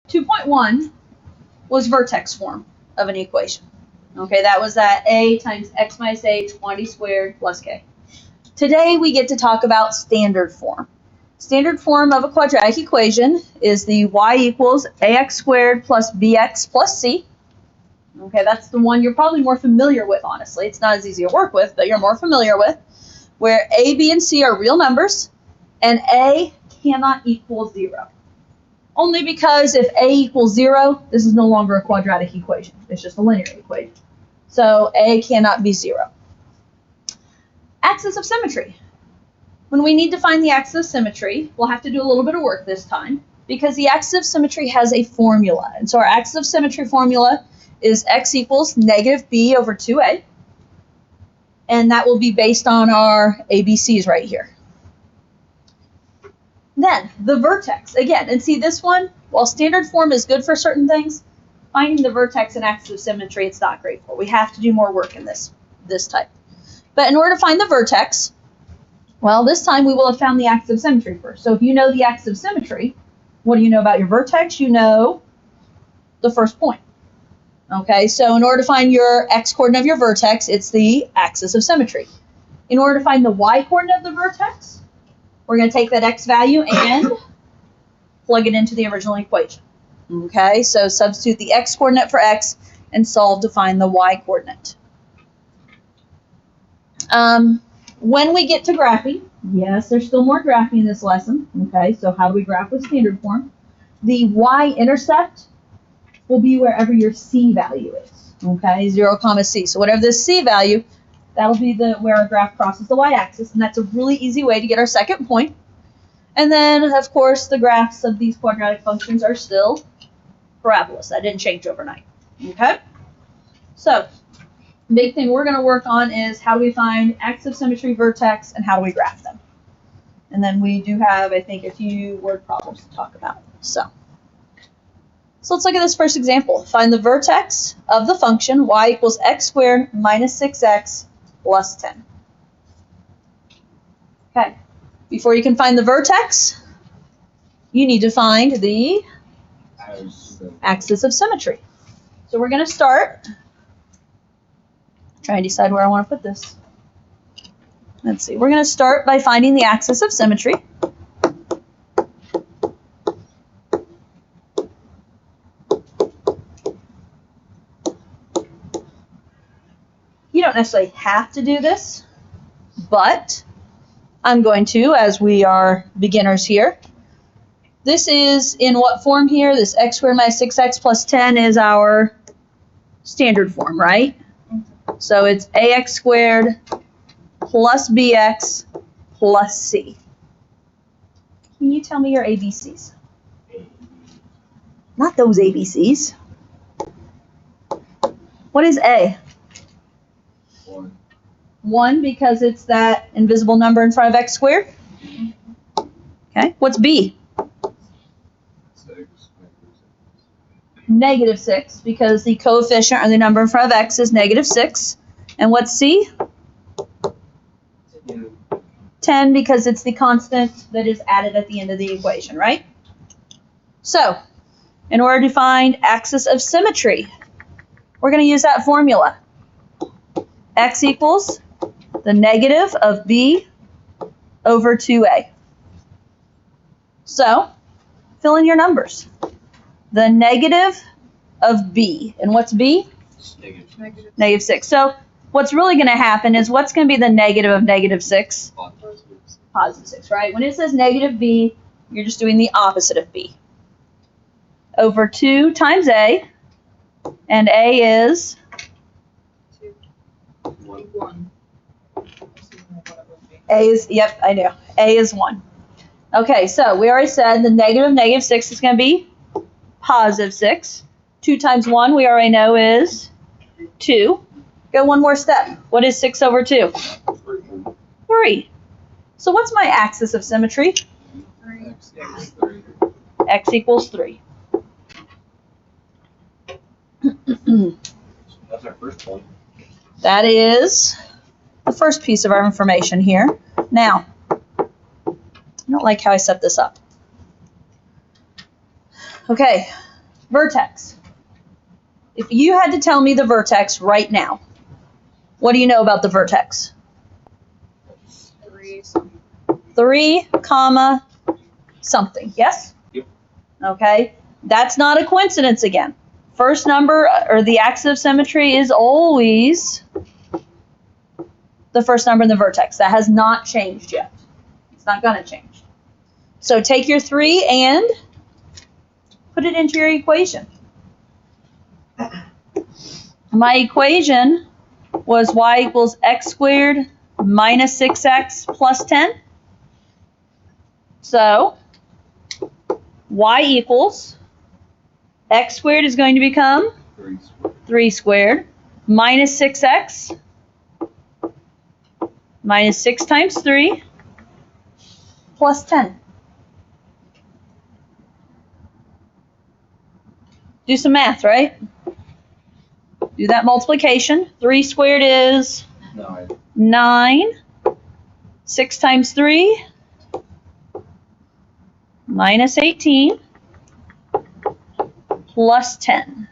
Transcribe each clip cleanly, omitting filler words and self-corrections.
2.1 was vertex form of an equation. Okay, that was that a times x minus h quantity squared plus k. Today we get to talk about standard form. Standard form of a quadratic equation is the y equals ax squared plus bx plus c. Okay, that's the one you're probably more familiar with, honestly. It's not as easy to work with, but you're more familiar with, where a, b, and c are real numbers, and a cannot equal 0. Only because if a equals 0, this is no longer a quadratic equation. It's just a linear equation. So a cannot be 0. Axis of symmetry. When we need to find the axis of symmetry, we'll have to do a little bit of work this time, because the axis of symmetry has a formula. And so our axis of symmetry formula is x equals negative b over 2a. And that will be based on our ABCs right here. Then, the vertex. Again, and see this one, while standard form is good for certain things, finding the vertex and axis of symmetry, it's not great for. We have to do more work in this type. But in order to find the vertex, well, this time we will have found the axis of symmetry first. So if you know the axis of symmetry, what do you know about your vertex? You know the first point. Okay, so in order to find your x-coordinate of your vertex, it's the axis of symmetry. In order to find the y-coordinate of the vertex, we're going to take that x value and plug it into the original equation. Okay, so substitute the x-coordinate for x and solve to find the y-coordinate. When we get to graphing, yes, there's still more graphing in this lesson. Okay, so how do we graph with standard form? The y-intercept will be wherever your c value is. Okay, 0, c. So whatever this c value, that'll be where our graph crosses the y-axis, and that's a really easy way to get our second point. And then, of course, the graphs of these quadratic functions are still parabolas. That didn't change overnight. Okay? So, big thing we're going to work on is how do we find axis of symmetry, vertex, and how do we graph them. And then we do have, I think, a few word problems to talk about. So let's look at this first example. Find the vertex of the function y equals x squared minus 6x plus 10. Okay, before you can find the vertex, you need to find the axis of symmetry. So we're going to start, trying to decide where I want to put this. Let's see, we're going to start by finding the axis of symmetry. You don't necessarily have to do this, but I'm going to, as we are beginners here. This is in what form here? This x squared minus 6x plus 10 is our standard form, right? So it's ax squared plus bx plus c. Can you tell me your ABCs? Not those ABCs. What is A? 1 because it's that invisible number in front of x squared. Okay, what's B? 6. Negative 6 because the coefficient or the number in front of x is negative 6. And what's C? 10 because it's the constant that is added at the end of the equation, right? So, in order to find axis of symmetry, we're going to use that formula. X equals the negative of b over 2a. So, fill in your numbers. The negative of b. And what's b? Negative 6. So, what's really going to happen is what's going to be the negative of negative 6? Positive 6, right? When it says negative b, you're just doing the opposite of b. Over 2 times a, and a is 1. A is, yep, I knew. A is 1. Okay, so we already said the negative of negative 6 is going to be positive 6. 2 times 1 we already know is 2. Go one more step. What is 6 over 2? 3. So what's my axis of symmetry? 3. X equals 3. That's our first point. That is the first piece of our information here. Now, I don't like how I set this up. Okay, Vertex. If you had to tell me the vertex right now, what do you know about the vertex? 3, comma, something. Yes? Yep. Okay. That's not a coincidence again. First number, or the axis of symmetry, is always the first number in the vertex. That has not changed yet. It's not going to change. So take your 3 and put it into your equation. My equation was y equals x squared minus 6x plus 10. So y equals x squared is going to become 3 squared minus 6x minus 6 times 3 plus 10. Do some math, right? Do that multiplication. 3 squared is 9. 6 times 3 minus 18 plus 10.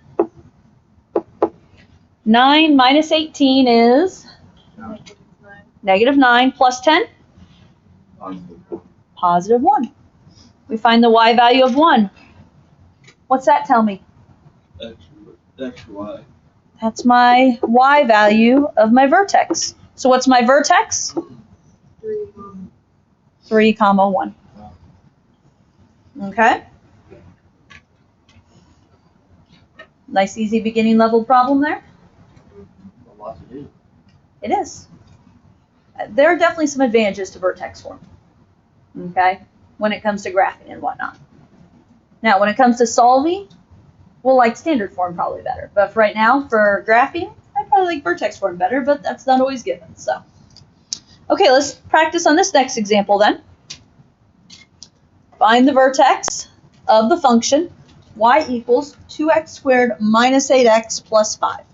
9 minus 18 is negative 9 plus 10? Positive 1. We find the y value of 1. What's that tell me? That's y. That's my y value of my vertex. So what's my vertex? 3, comma 1. Okay. Nice, easy beginning level problem there. A lot to do. It is. There are definitely some advantages to vertex form. Okay, when it comes to graphing and whatnot. Now, when it comes to solving, we'll like standard form probably better. But for right now, for graphing, I probably like vertex form better, but that's not always given. So, okay, let's practice on this next example then. Find the vertex of the function y equals 2x squared minus 8x plus 5.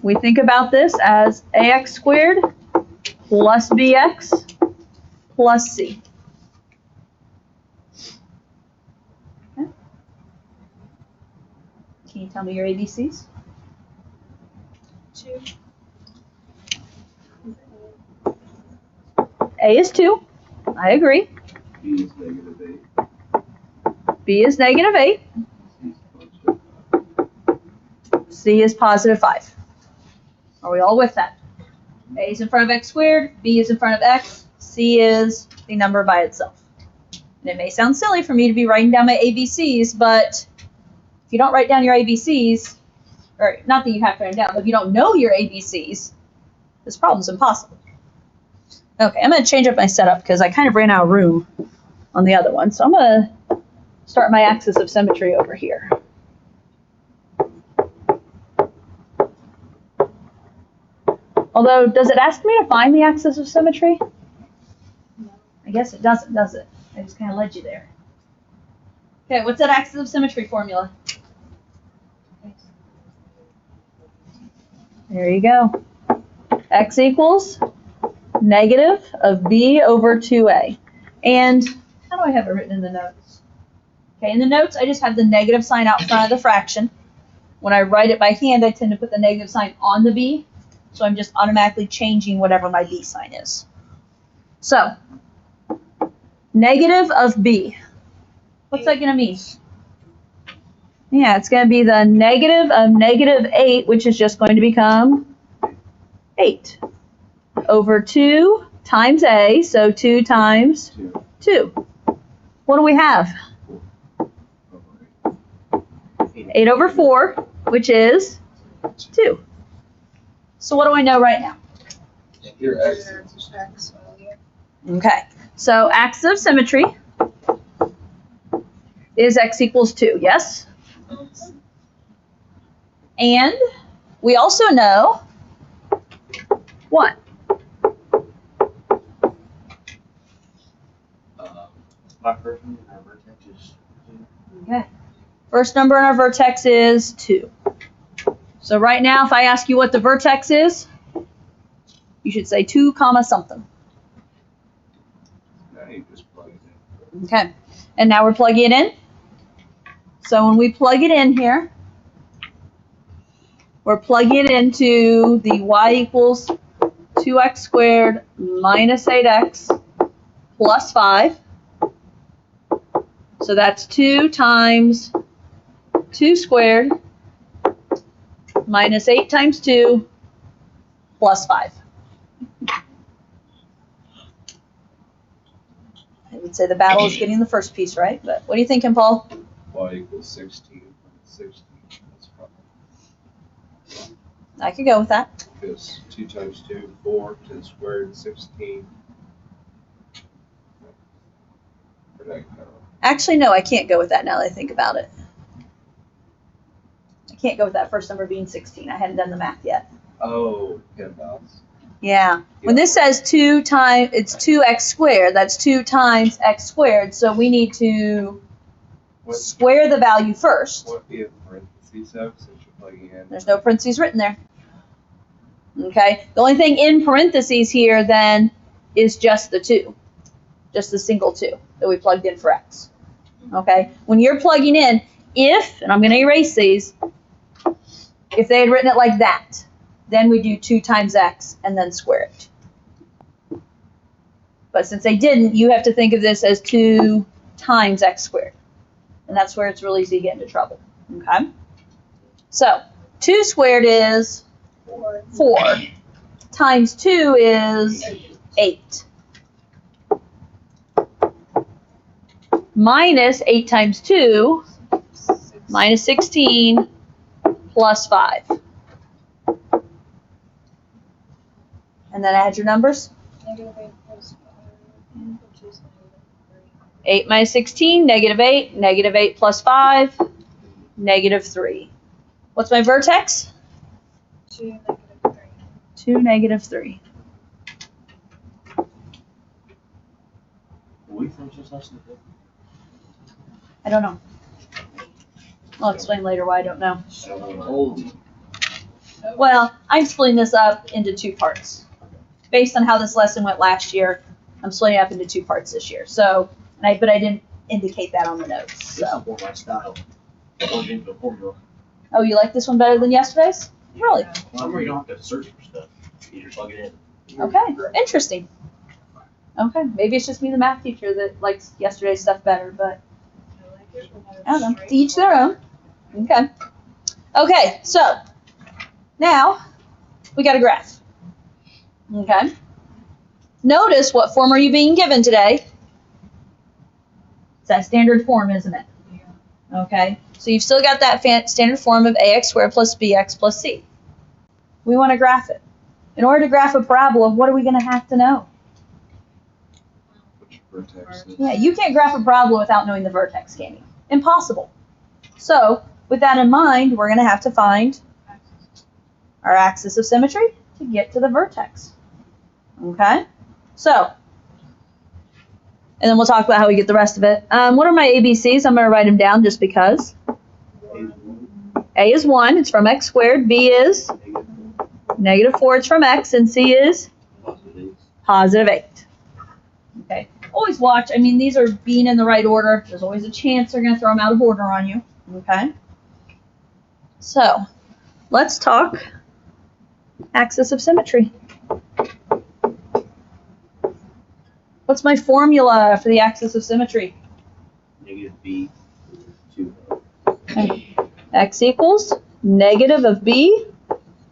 We think about this as ax squared plus bx plus c. Okay. Can you tell me your ABCs? 2. A is 2. I agree. B is negative 8. B is negative 8. C is positive 5. Are we all with that? A is in front of x squared, B is in front of x, C is the number by itself. And it may sound silly for me to be writing down my ABCs, but if you don't write down your ABCs, or not that you have to write them down, but if you don't know your ABCs, this problem's impossible. Okay, I'm going to change up my setup because I kind of ran out of room on the other one. So I'm going to start my axis of symmetry over here. Although, does it ask me to find the axis of symmetry? No. I guess it doesn't, does it? I just kind of led you there. Okay, what's that axis of symmetry formula? There you go. X equals negative of b over 2a. And how do I have it written in the notes? Okay, in the notes, I just have the negative sign out front of the fraction. When I write it by hand, I tend to put the negative sign on the b. So I'm just automatically changing whatever my b sign is. So, negative of b. What's that going to mean? Yeah, it's going to be the negative of negative 8, which is just going to become 8 over 2 times a, so 2 times 2. What do we have? 8 over 4, which is 2. So what do I know right now? Your x. Okay, so axis of symmetry is x equals 2, yes? And we also know what? My first one, our vertex is 2. Okay. First number in our vertex is 2. So right now, if I ask you what the vertex is, You should say 2 comma something. Now you just plug it in. Okay, and now we're plugging it in. So when we plug it in here, we're plugging it into the y equals 2x squared minus 8x plus 5. So that's 2 times 2 squared minus 8 times 2 plus 5. I would say the battle is getting the first piece right, but what are you thinking, Paul? Y equals 16. 16. That's fine. I could go with that. Because 2 times 2, 4, 10 squared, 16. Or that kind of- Actually, no, I can't go with that now that I think about it. I can't go with that first number being 16. I hadn't done the math yet. Oh, 10 dots. Yeah. When this says 2 times, it's 2x squared. That's 2 times x squared. So we need to What, square the value first. what if parentheses have since you're plugging in? There's no parentheses written there. Okay. The only thing in parentheses here then is just the 2. Just the single 2 that we plugged in for x. Okay. When you're plugging in, if, and I'm going to erase these, if they had written it like that, then we do 2 times x and then square it. But since they didn't, you have to think of this as 2 times x squared. And that's where it's really easy to get into trouble. Okay? So, 2 squared is 4. Times 2 is 8. Minus 8 times 2, minus 16, plus 5. And then add your numbers. -8 plus 5, which is -3. 8 minus 16, -8. -8 plus 5, -3. What's my vertex? 2, -3. 2, -3. Will we finish this lesson today? I don't know. I'll explain later why I don't know. Old. Well, I'm splitting this up into 2 parts. Based on how this lesson went last year, I'm splitting it up into 2 parts this year. So, but I didn't indicate that on the notes. This So, is more my style. Plugged into a formula. oh, you like this one better than yesterday's? Really? Somewhere you don't have to search for stuff. You just plug it in. Okay, interesting. Okay, maybe it's just me, the math teacher, that likes yesterday's stuff better, but I don't know. To each their own. Okay. Okay, so now we got a graph. Okay. Notice what form are you being given today? It's that standard form, isn't it? Okay. So you've still got that standard form of ax squared plus bx plus c. We want to graph it. In order to graph a parabola, what are we going to have to know? Which vertex is? Yeah, you can't graph a parabola without knowing the vertex, can you? Impossible. So, with that in mind, we're going to have to find our axis of symmetry to get to the vertex. Okay? So, and then we'll talk about how we get the rest of it. What are my ABCs? I'm going to write them down just because. A is 1. It's from x squared. B is -4. It's from x. And C is +8. Okay. Always watch. I mean, these are being in the right order. There's always a chance they're going to throw them out of order on you. Okay? So, let's talk axis of symmetry. What's my formula for the axis of symmetry? -b. 2. X equals negative of b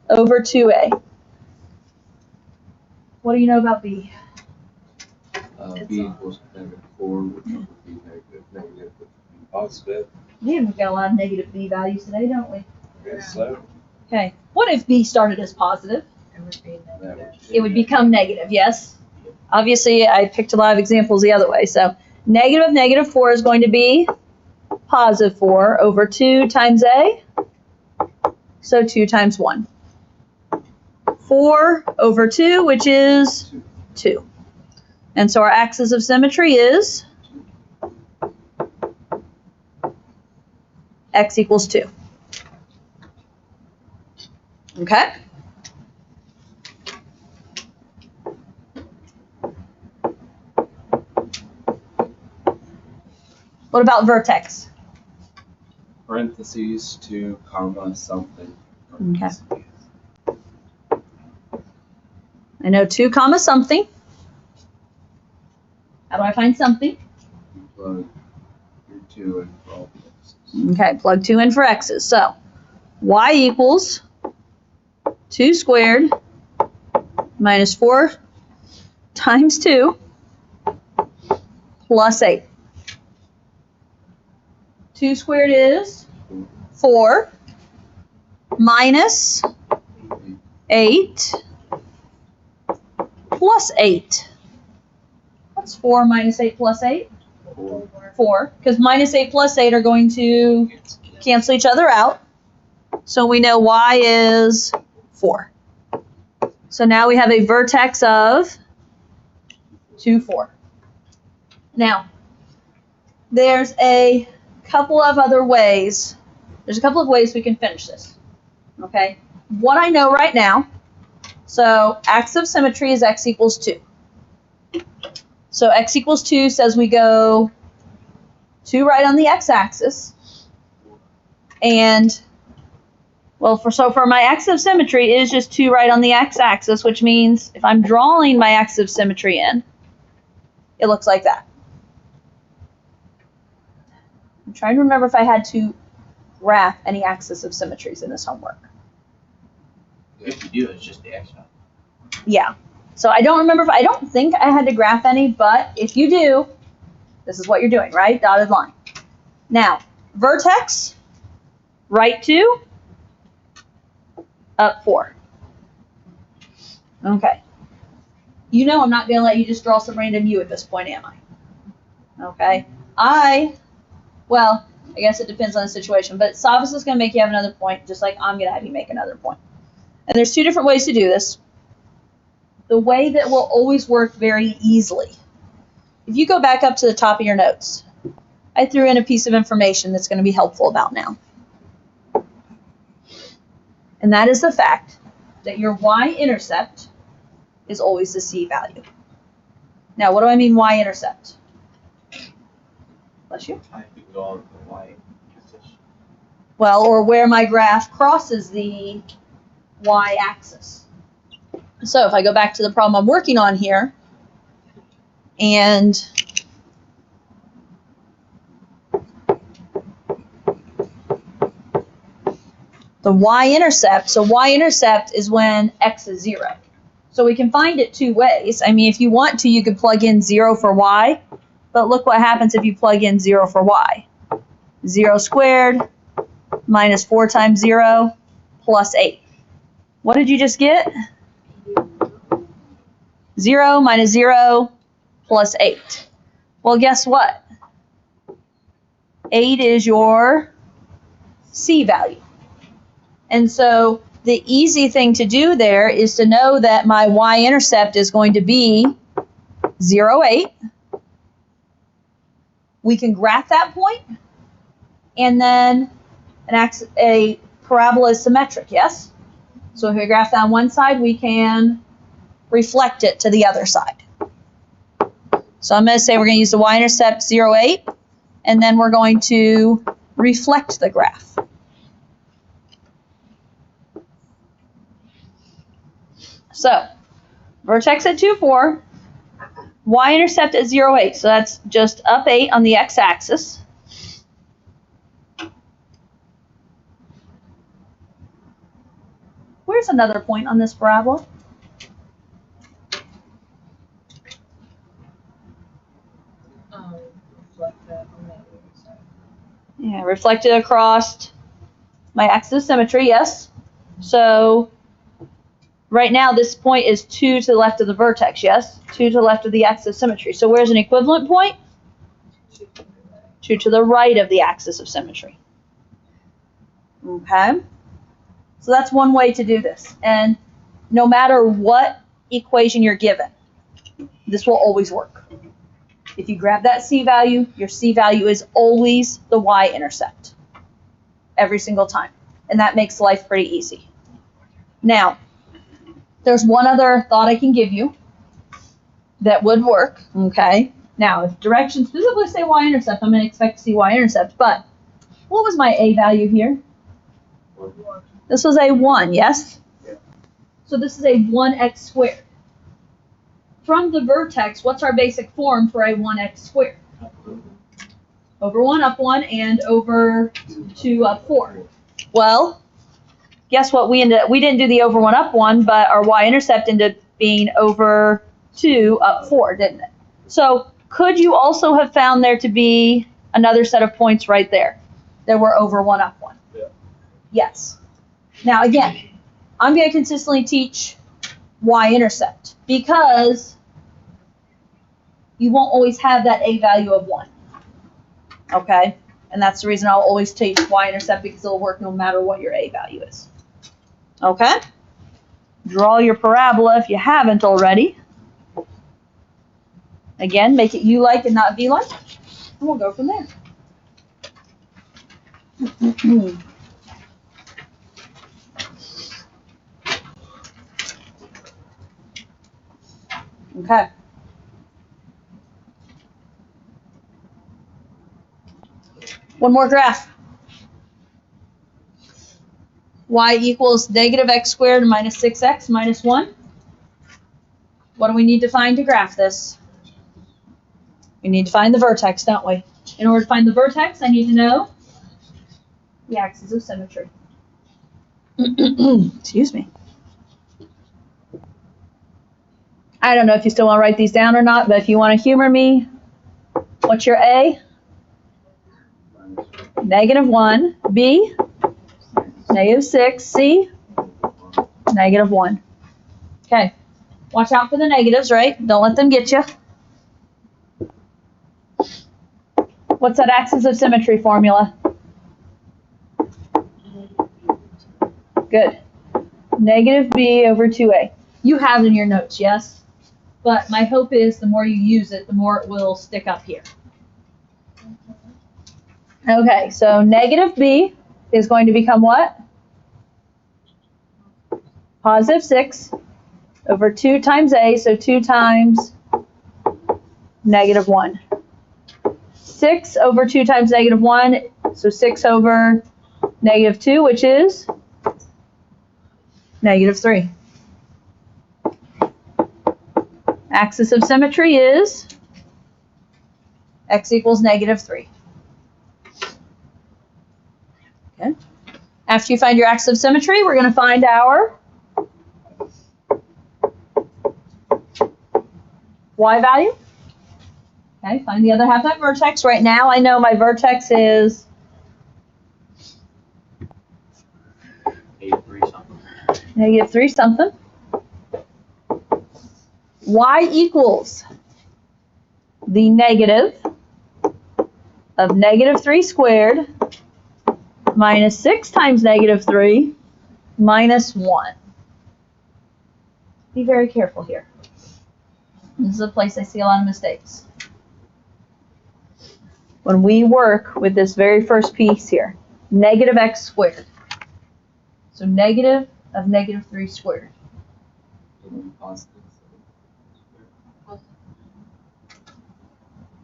over 2a. What do you know about b? B equals -4, which would be negative. Negative would be positive. We've got a lot of negative b values today, don't we? I guess so. Okay. What if b started as positive? It would be That negative. It would become negative, yes? Obviously, I picked a lot of examples the other way. So negative of -4 is going to be +4 over 2 times a. So 2 times 1. 4 over 2, which is 2. And so our axis of symmetry is x equals 2. Okay? What about vertex? Parentheses 2, comma, something. Okay. I know 2 comma something. How do I find something? You plug your 2 in for all the x's. Okay, plug 2 in for x's. So y equals 2 squared minus 4 times 2 plus 8. 2 squared is 4 minus 8 plus 8. What's 4 minus 8 plus 8? 4. Because minus 8 plus 8 are going to cancel each other out. So we know y is 4. So now we have a vertex of 2, 4. Now, there's a couple of other ways. There's a couple of ways we can finish this. Okay? What I know right now, so axis of symmetry is x equals 2. So x equals 2 says we go 2 right on the x-axis. And, well, for my axis of symmetry, it is just 2 right on the x-axis, which means if I'm drawing my axis of symmetry in, it looks like that. I'm trying to remember if I had to graph any axis of symmetries in this homework. If you do, it's just the X value. Yeah. So I don't think I had to graph any, but if you do, this is what you're doing, right? Dotted line. Now, vertex, right 2, up 4. Okay. You know I'm not going to let you just draw some random U at this point, am I? Okay. Well, I guess it depends on the situation, but Savas is going to make you have another point, just like I'm going to have you make another point. And there's 2 different ways to do this. The way that will always work very easily. If you go back up to the top of your notes, I threw in a piece of information that's going to be helpful about now. And that is the fact that your y-intercept is always the c value. Now, what do I mean y-intercept? Bless you. I think go on the Y axis. Well, or where my graph crosses the y-axis. So if I go back to the problem I'm working on here, and the y-intercept, so y-intercept is when x is 0. So we can find it 2 ways. I mean, if you want to, you could plug in 0 for y, but look what happens if you plug in 0 for y. 0 squared minus 4 times 0 plus 8. What did you just get? 0 minus 0 plus 8. Well, guess what? 8 is your c value. And so the easy thing to do there is to know that my y-intercept is going to be 0, 8. We can graph that point, and then a parabola is symmetric, yes? So if we graph that on one side, we can reflect it to the other side. So I'm going to say we're going to use the y-intercept 0, 8, and then we're going to reflect the graph. So, vertex at 2, 4, y-intercept at 0, 8. So that's just up 8 on the x-axis. Where's another point on this parabola? Reflect that on the other side. Yeah, reflected across my axis of symmetry, yes. So right now this point is 2 to the left of the vertex, yes? 2 to the left of the axis of symmetry. So where's an equivalent point? 2 to the right of the axis of symmetry. Okay? So that's one way to do this. And no matter what equation you're given, this will always work. If you grab that c value, your c value is always the y-intercept. Every single time. And that makes life pretty easy. Now, there's one other thought I can give you that would work, okay? Now, if directions specifically say y-intercept, I'm going to expect to see y-intercept. But what was my a value here? This was a 1, yes? Yeah. So this is a 1x squared. From the vertex, what's our basic form for a 1x squared? Over 1 up 1 and over 2 up 4. Well, guess what? We didn't do the over 1 up 1, but our y-intercept ended up being over 2 up 4, didn't it? So could you also have found there to be another set of points right there that were over 1 up 1? Yeah. Yes. Now again, I'm going to consistently teach y-intercept because you won't always have that a value of 1. Okay? And that's the reason I'll always teach y-intercept, because it'll work no matter what your a value is. Okay? Draw your parabola if you haven't already. Again, make it u-like and not v-like. And we'll go from there. Okay. One more graph. Y equals negative x squared minus 6x minus 1. What do we need to find to graph this? We need to find the vertex, don't we? In order to find the vertex, I need to know the axis of symmetry. Excuse me. I don't know if you still want to write these down or not, but if you want to humor me, what's your A? Negative 1. B? Negative 6. C? Negative 1. Okay. Watch out for the negatives, right? Don't let them get you. What's that axis of symmetry formula? Good. Negative B over 2A. You have it in your notes, yes? But my hope is the more you use it, the more it will stick up here. Okay, so negative B is going to become what? Positive 6 over 2 times A, so 2 times negative 1. 6 over 2 times negative 1, so 6 over negative 2, which is negative 3. Axis of symmetry is x equals negative 3. Okay. After you find your axis of symmetry, we're going to find our y value. Okay, find the other half of that vertex. Right now, I know my vertex is negative 3 something. Y equals the negative of negative 3 squared minus 6 times negative 3 minus 1. Be very careful here. This is a place I see a lot of mistakes. When we work with this very first piece here, negative x squared. So negative of negative 3 squared.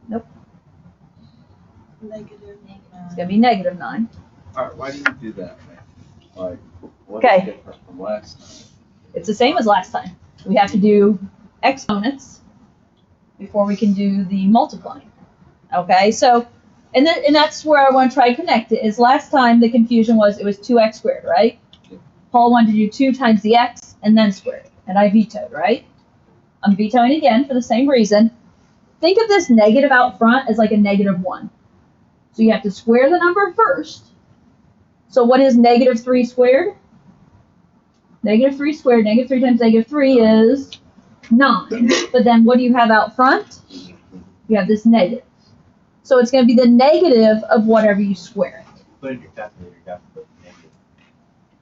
Nope. Negative. It's going to be negative 9. Alright, why do you do that, man? Like, what's Okay. different from last time? It's the same as last time. We have to do exponents before we can do the multiplying. Okay, so, and that's where I want to try to connect it, is last time the confusion was it was 2x squared, right? Yeah. Paul wanted to do 2 times the x and then squared it, and I vetoed, right? I'm vetoing again for the same reason. Think of this negative out front as like a negative 1. So you have to square the number first. So what is negative 3 squared? Negative 3 squared, negative 3 times negative 3 is 9. But then what do you have out front? You have this negative. So it's going to be the negative of whatever you square it. Put in your calculator, you have to put negative.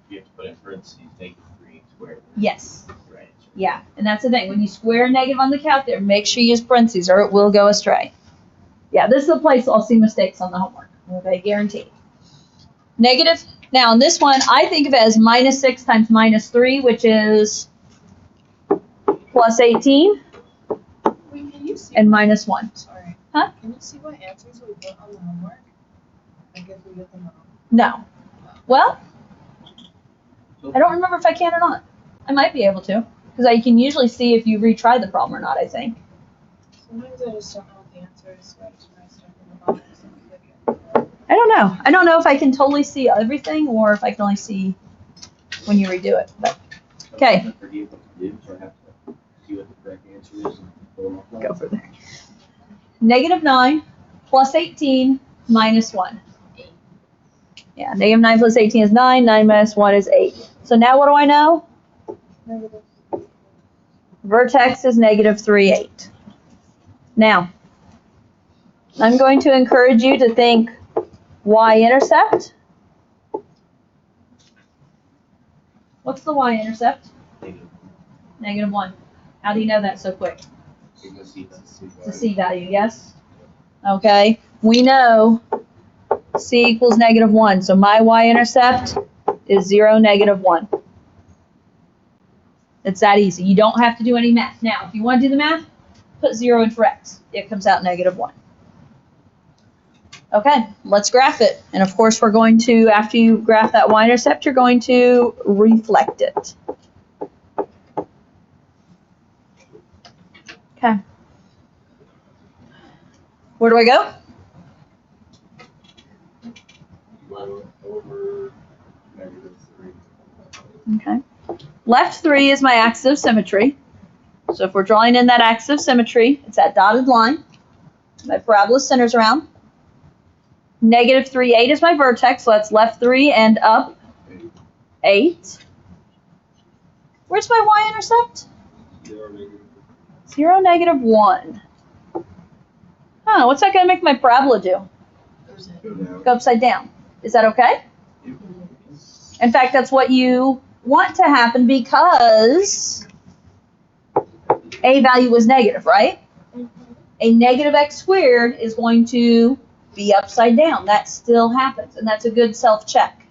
You have to put in parentheses negative 3 squared. Yes. Right. Yeah, and that's the thing. When you square a negative on the calculator, make sure you use parentheses or it will go astray. Yeah, this is the place I'll see mistakes on the homework. Okay, guaranteed. Negative. Now, in this one, I think of it as minus 6 times minus 3, which is plus 18, Wait, can you see? and minus 1. Sorry. Can you see what answers we put on the homework? Like if we get them wrong. No. Well, I don't remember if I can or not. I might be able to, because I can usually see if you retry the problem or not, I think. Sometimes I just don't know what the answer is, so I just try stuff in the box and click it. I don't know. I don't know if I can totally see everything or if I can only see when you redo it. But okay. I forget what to do, so I have to see what the correct answer is and pull them off. Go for there. -9 plus 18 minus 1. Yeah, -9 plus 18 is 9. 9 minus 1 is 8. So now what do I know? Negative. Vertex is -3, 8. Now, I'm going to encourage you to think y-intercept. What's the y-intercept? -1. How do you know that so quick? It's a c value, yes? Okay, we know c equals -1, so my y-intercept is 0, -1. It's that easy. You don't have to do any math. Now, if you want to do the math, put 0 in for x. It comes out -1. Okay, let's graph it. And of course, we're going to, after you graph that y-intercept, you're going to reflect it. Okay. Where do I go? Over -3. Okay. Left 3 is my axis of symmetry. So if we're drawing in that axis of symmetry, it's that dotted line. My parabola centers around. -3, 8 is my vertex, so that's left 3 and up 8. Where's my y-intercept? 0, -1. Huh, what's that going to make my parabola do? Go upside down. Is that okay? In fact, that's what you want to happen because a value was negative, right? A negative x squared is going to be upside down. That still happens, and that's a good self-check.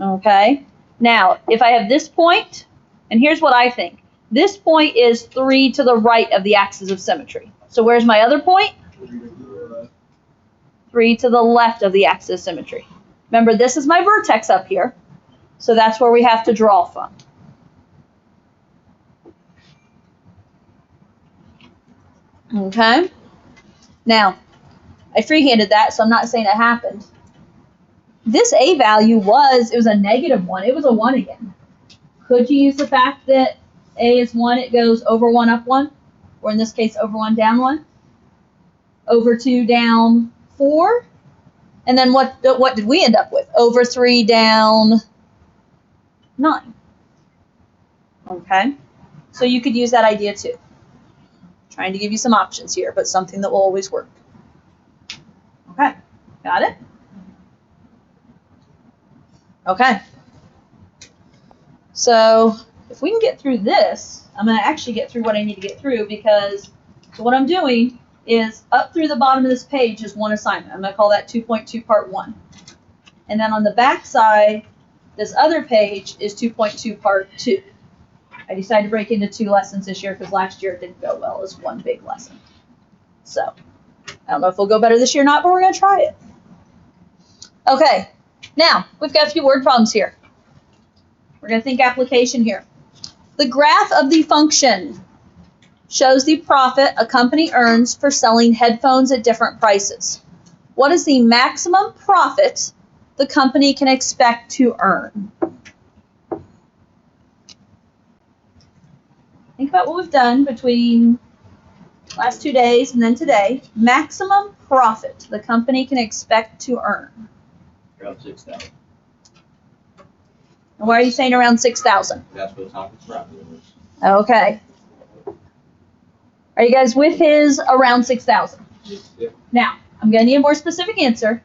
Okay? Now, if I have this point, and here's what I think. This point is 3 to the right of the axis of symmetry. So where's my other point? 3 to the left of the axis of symmetry. Remember, this is my vertex up here. So that's where we have to draw from. Okay? Now, I freehanded that, so I'm not saying it happened. This a value it was a -1. It was a 1 again. Could you use the fact that a is 1, it goes over 1, up 1? Or in this case, over 1, down 1? Over 2, down 4? And then what did we end up with? Over 3, down 9. Okay? So you could use that idea too. Trying to give you some options here, but something that will always work. Okay, got it? Okay. So if we can get through this, I'm going to actually get through what I need to get through because so what I'm doing is up through the bottom of this page is one assignment. I'm going to call that 2.2 part 1. And then on the back side, this other page is 2.2 part 2. I decided to break into 2 lessons this year because last year it didn't go well. It was 1 big lesson. So I don't know if it'll go better this year or not, but we're going to try it. Okay, now we've got a few word problems here. We're going to think application here. The graph of the function shows the profit a company earns for selling headphones at different prices. What is the maximum profit the company can expect to earn? Think about what we've done between last 2 days and then today. Maximum profit the company can expect to earn. Around 6,000. And why are you saying around 6,000? That's what top of profit is. Okay. Are you guys with his around 6,000? Yep. Now, I'm going to need a more specific answer,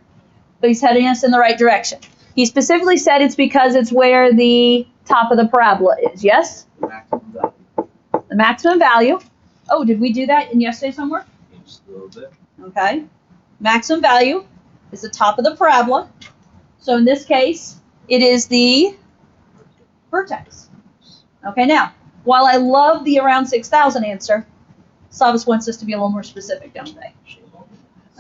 but he's heading us in the right direction. He specifically said it's because it's where the top of the parabola is, yes? The maximum value. The maximum value. Oh, did we do that in yesterday's homework? Just a little bit. Okay. Maximum value is the top of the parabola. So in this case, it is the vertex. Okay, now, while I love the around 6,000 answer, Savas wants us to be a little more specific, don't they?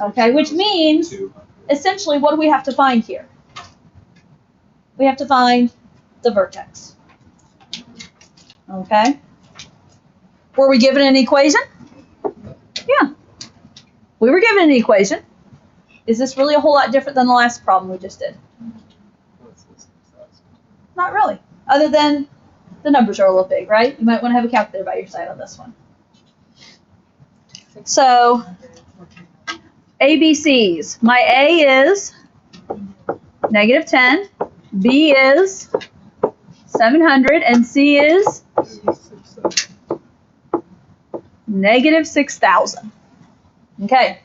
Okay, which means 200. essentially what do we have to find here? We have to find the vertex. Okay. Were we given an equation? Yeah. We were given an equation. Is this really a whole lot different than the last problem we just did? What's this? 6,000. Not really. Other than the numbers are a little big, right? You might want to have a calculator by your side on this one. So, ABCs. My A is -10, B is 700, and C is -6,000. Okay.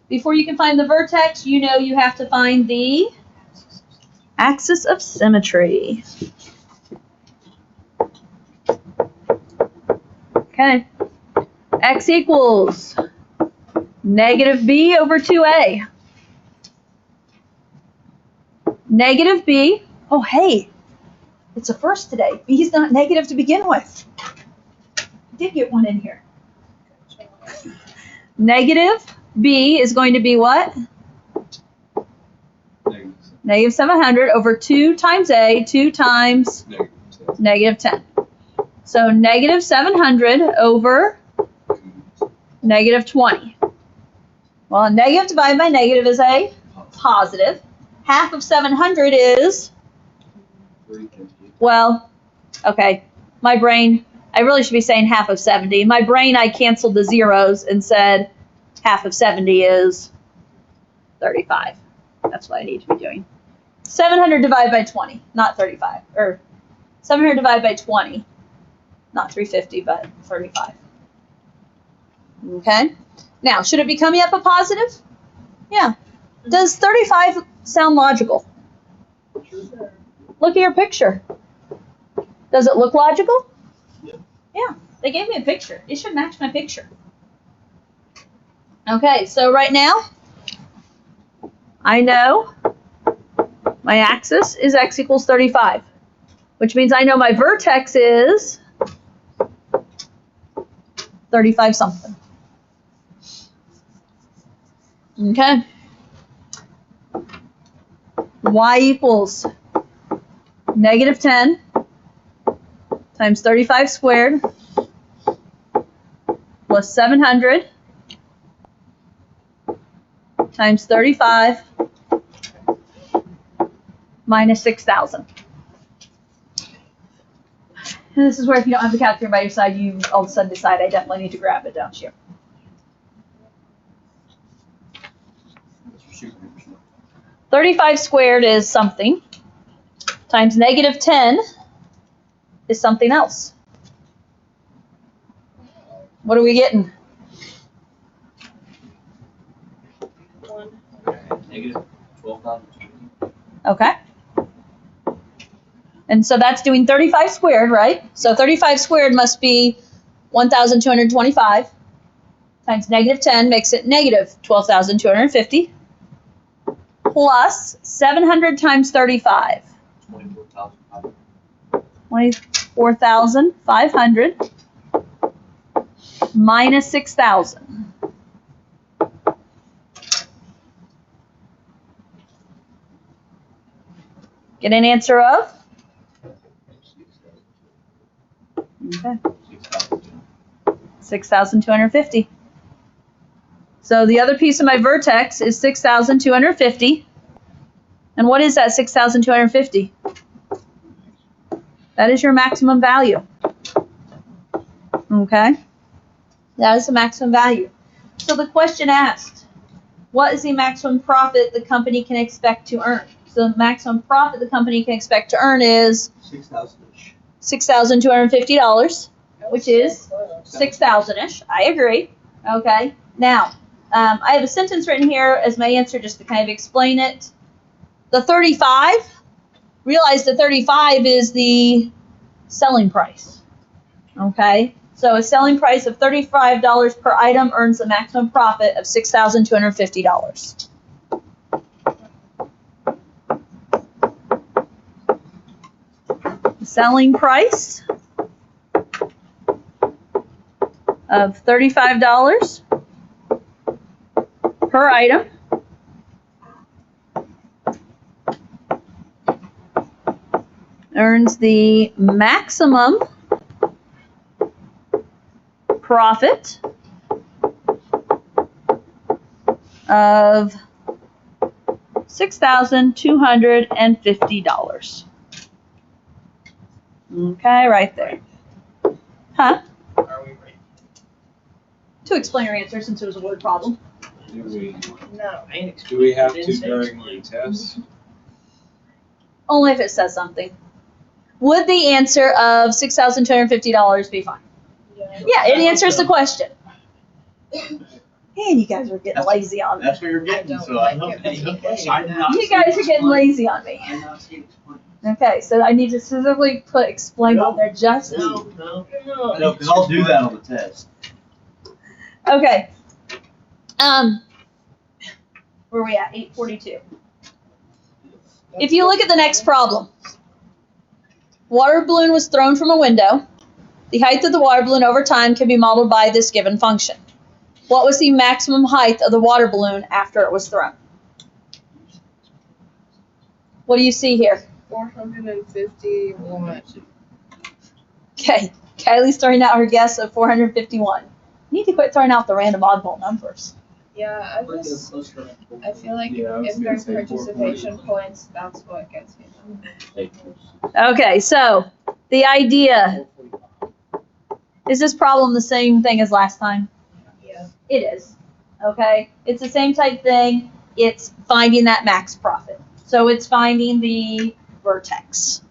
Before you can find the vertex, you know you have to find the axis of symmetry. Okay. X equals -b over 2a. Negative b. Oh, hey. It's a first today. B is not negative to begin with. I did get one in here. Negative b is going to be what? Negative -700 over 2 times a, 2 times -10. So -700 over -20. Well, a negative divided by negative is a positive. Half of 700 is, 350. well, okay, my brain, I really should be saying half of 70. My brain, I canceled the zeros and said half of 70 is 35. That's what I need to be doing. 700 divided by 20, not 35. Or 700 divided by 20, not 350, but 35. Okay? Now, should it be coming up a positive? Yeah. Does 35 sound logical? Sure. Look at your picture. Does it look logical? Yeah. Yeah. They gave me a picture. It should match my picture. Okay, so right now, I know my axis is x equals 35, which means I know my vertex is 35 something. Okay. Y equals -10 times 35 squared plus 700 times 35 minus 6,000. And this is where if you don't have the calculator by your side, you all of a sudden decide I definitely need to grab it, don't you? That's for shooting numbers. 35 squared is something, times -10 is something else. What are we getting? One. Negative 12,000. Okay. And so that's doing 35 squared, right? So 35 squared must be 1,225 times -10 makes it -12,250 plus 700 times 35. 24,500. 24,500 minus 6,000. Get an answer of? Okay. 6,000. 6,250. So the other piece of my vertex is 6,250. And what is that 6,250? That is your maximum value. Okay? That is the maximum value. So the question asked, what is the maximum profit the company can expect to earn? So the maximum profit the company can expect to earn is 6,000-ish. $6,250, which is 6,000-ish. I agree. Okay. Now, I have a sentence written here as my answer just to kind of explain it. The 35, realize the 35 is the selling price. Okay. So a selling price of $35 per item earns a maximum profit of $6,250. The selling price of $35 per per item. Earns the maximum profit of $6,250. Okay, right there. Huh? Are we ready? To explain your answer since it was a word problem. Do we, No. do we have to during the test? Only if it says something. Would the answer of $6,250 be fine? Yeah. Yeah, it answers the question. Man, you guys are getting lazy on me. That's what you're getting, I don't so I like don't it think. when you Okay. I did not You guys are getting lazy on me. I'm not seeing explain. Okay, so I need to specifically put explain on there just. No. No, because I'll do that on the test. Okay. Where are we at? 8:42. If you look at the next problem, water balloon was thrown from a window. The height of the water balloon over time can be modeled by this given function. What was the maximum height of the water balloon after it was thrown? What do you see here? 451. Okay, Kylie's throwing out her guess of 451. You need to quit throwing out the random oddball numbers. Yeah, I feel like Yeah, I was if gonna there's say participation 441. points, that's what gets me. Okay, so the idea, is this problem the same thing as last time? Yeah. It is. Okay, it's the same type thing. It's finding that max profit. So it's finding the vertex.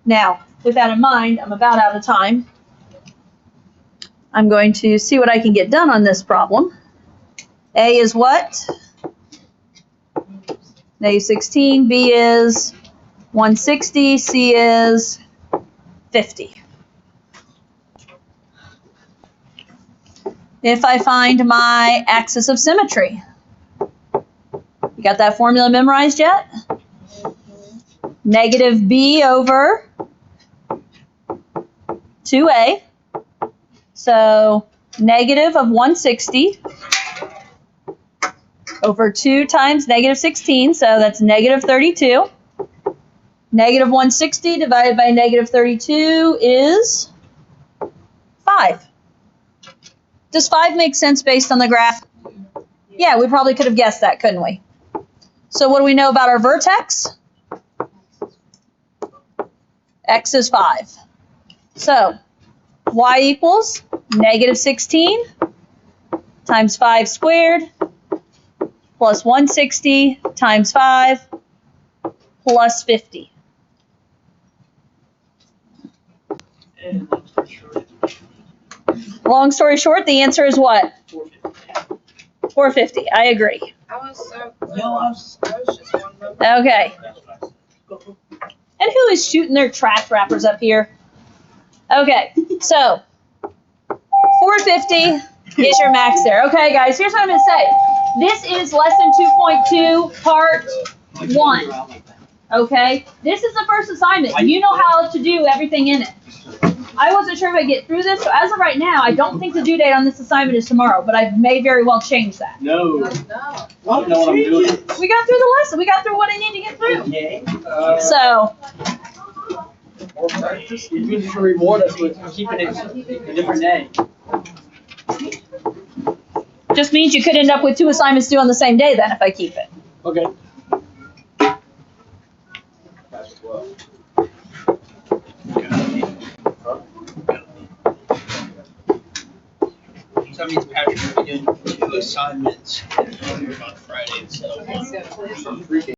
Now, with that in mind, I'm about out of time. I'm going to see what I can get done on this problem. A is what? -16. B is 160. C is 50. If I find my axis of symmetry, you got that formula memorized yet? Negative B over 2A. So negative of 160 over 2 times negative 16, so that's negative 32. Negative 160 divided by negative 32 is 5. Does 5 make sense based on the graph? Yeah, we probably could have guessed that, couldn't we? So what do we know about our vertex? X is 5. So y equals negative 16 times 5 squared plus 160 times 5 plus 50. And long story short, Long story short, the answer is what? 450. 450. I agree. I was so close. No, I was just one number. Okay. That's what I said. And who is shooting their trash wrappers up here? Okay, so 450 is your max there. Okay, guys, here's what I'm going to say. This is lesson 2.2, part 1. Okay, this is the first assignment. You know how to do everything in it. I wasn't sure if I'd get through this, so as of right now, I don't think the due date on this assignment is tomorrow, but I may very well change that. No. No. I don't know what I'm doing. We got through the lesson. We got through what I need to get through. Yay. So, More practice. You just reward us with keeping it a different day. just means you could end up with 2 assignments due on the same day then if I keep it. Okay. So that means Patrick's going to be doing 2 assignments on Friday instead of 1. So, Freaking